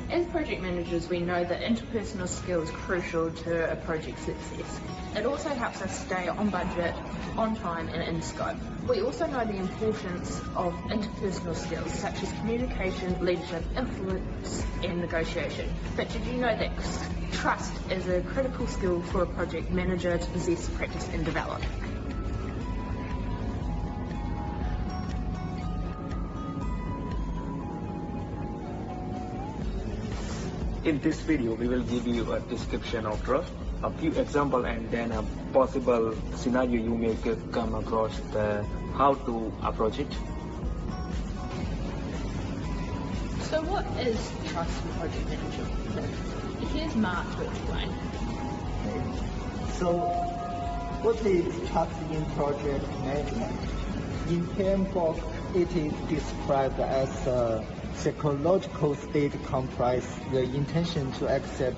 As project managers, we know that interpersonal skill is crucial to a project success. It also helps us stay on budget, on time and in scope. We also know the importance of interpersonal skills such as communication, leadership, influence and negotiation. But did you know that trust is a critical skill for a project manager to possess, practice and develop? In this video, we will give you a description of trust, a few examples, and then a possible scenario you may come across how to approach it. So what is trust for project management? Here's Mark to explain. So what is trust in project management? In PMBOK, it is described as a psychological state comprising the intention to accept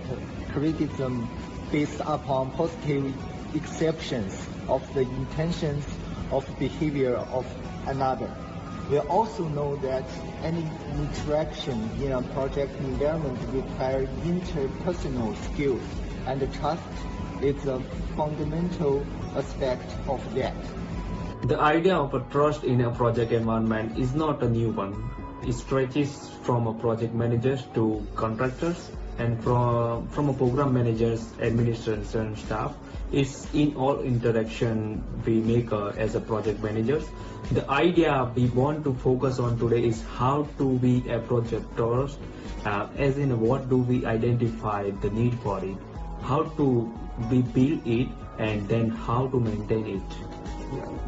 criticism based upon positive exceptions of the intentions of behavior of another. We also know that any interaction in a project environment requires interpersonal skills, and trust is a fundamental aspect of that. The idea of a trust in a project environment is not a new one. It stretches from a project managers to contractors and from a program managers, administration staff. It's in all interaction we make as a project managers. The idea we want to focus on today is how to be a project trust, as in what do we identify the need for it, how to we build it, and then how to maintain it.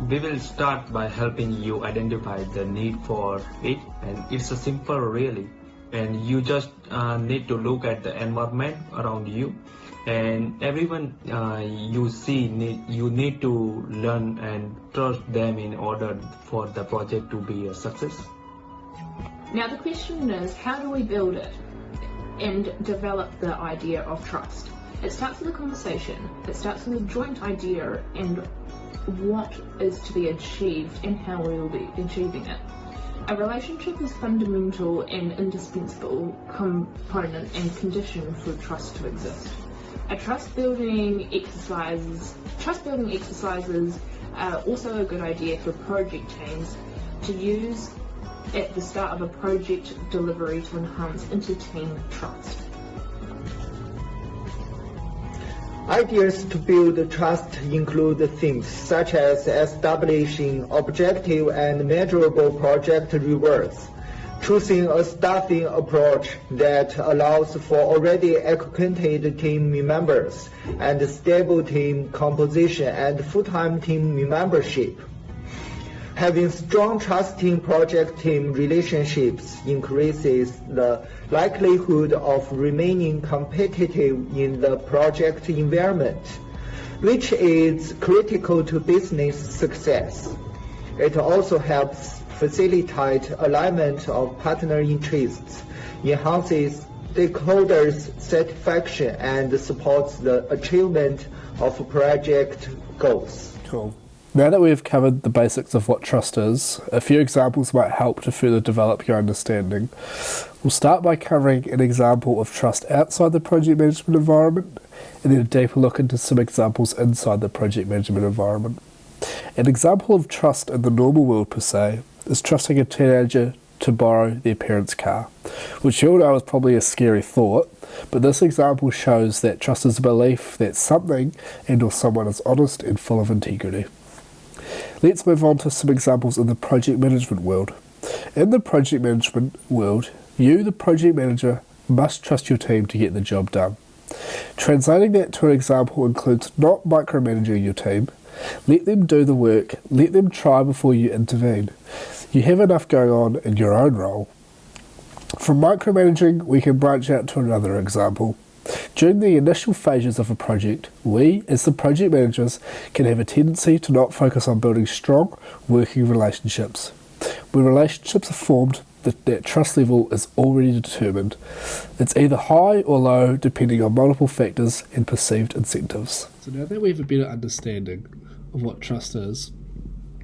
We will start by helping you identify the need for it, and it's a simple really, and you just need to look at the environment around you, and everyone you see you need to learn and trust them in order for the project to be a success. Now the question is, how do we build it and develop the idea of trust? It starts with a conversation. It starts with a joint idea and what is to be achieved and how we will be achieving it. A relationship is fundamental and indispensable component and condition for trust to exist. Trust building exercises are also a good idea for project teams to use at the start of a project delivery to enhance inter-team trust. Ideas to build trust include things such as establishing objective and measurable project rewards, choosing a staffing approach that allows for already acquainted team members, and stable team composition and full-time team membership. Having strong trusting project team relationships increases the likelihood of remaining competitive in the project environment, which is critical to business success. It also helps facilitate alignment of partner interests, enhances stakeholders' satisfaction, and supports the achievement of project goals. Cool. Now that we've covered the basics of what trust is, a few examples might help to further develop your understanding. We'll start by covering an example of trust outside the project management environment, and then a deeper look into some examples inside the project management environment. An example of trust in the normal world per se is trusting a teenager to borrow their parents' car, which you all know is probably a scary thought, but this example shows that trust is a belief that something and or someone is honest and full of integrity. Let's move on to some examples in the project management world. In the project management world, you, the project manager, must trust your team to get the job done. Translating that to an example includes not micromanaging your team. Let them do the work, let them try before you intervene. You have enough going on in your own role. From micromanaging, we can branch out to another example. During the initial phases of a project, we, as the project managers, can have a tendency to not focus on building strong working relationships. When relationships are formed, that trust level is already determined. It's either high or low depending on multiple factors and perceived incentives. So now that we have a better understanding of what trust is,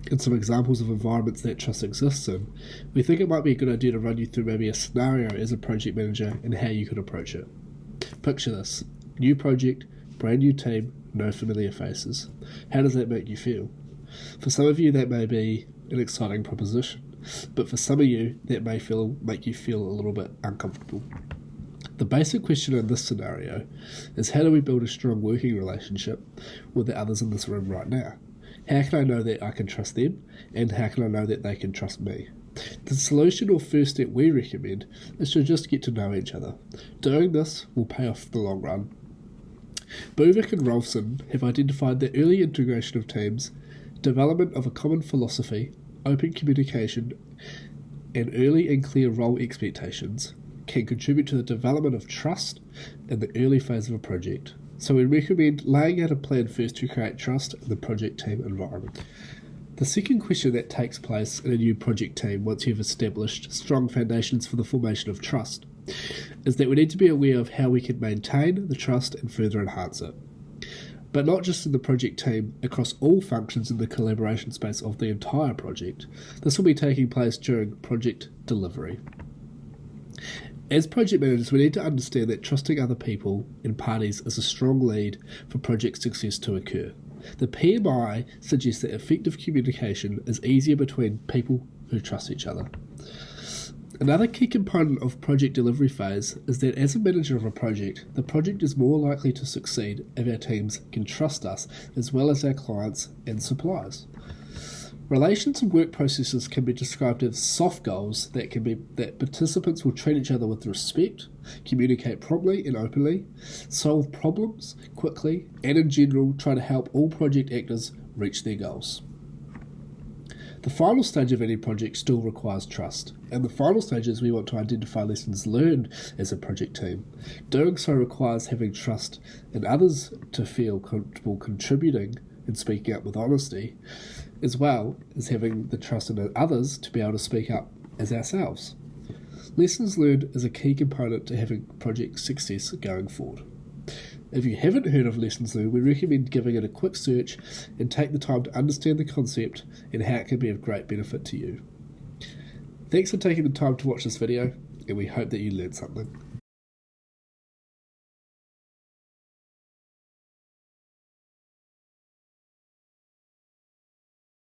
and some examples of environments that trust exists in, we think it might be a good idea to run you through maybe a scenario as a project manager and how you could approach it. Picture this: new project, brand new team, no familiar faces. How does that make you feel? For some of you that may be an exciting proposition, but for some of you that may make you feel a little bit uncomfortable. The basic question in this scenario is, how do we build a strong working relationship with the others in this room right now? How can I know that I can trust them, and how can I know that they can trust me? The solution or first step we recommend is to just get to know each other. Doing this will pay off in the long run. Buvik and Rolfson have identified that early integration of teams, development of a common philosophy, open communication, and early and clear role expectations can contribute to the development of trust in the early phase of a project. So we recommend laying out a plan first to create trust in the project team environment. The second question that takes place in a new project team once you've established strong foundations for the formation of trust is that we need to be aware of how we can maintain the trust and further enhance it. But not just in the project team, across all functions in the collaboration space of the entire project. This will be taking place during project delivery. As project managers, we need to understand that trusting other people and parties is a strong lead for project success to occur. The PMI suggests that effective communication is easier between people who trust each other. Another key component of project delivery phase is that as a manager of a project, the project is more likely to succeed if our teams can trust us as well as our clients and suppliers. Relations and work processes can be described as soft goals that participants will treat each other with respect, communicate promptly and openly, solve problems quickly, and in general try to help all project actors reach their goals. The final stage of any project still requires trust, and the final stage is we want to identify lessons learned as a project team. Doing so requires having trust in others to feel comfortable contributing and speaking up with honesty, as well as having the trust in others to be able to speak up as ourselves. Lessons learned is a key component to having project success going forward. If you haven't heard of Lessons Learned, we recommend giving it a quick search and take the time to understand the concept and how it can be of great benefit to you. Thanks for taking the time to watch this video, and we hope that you learned something.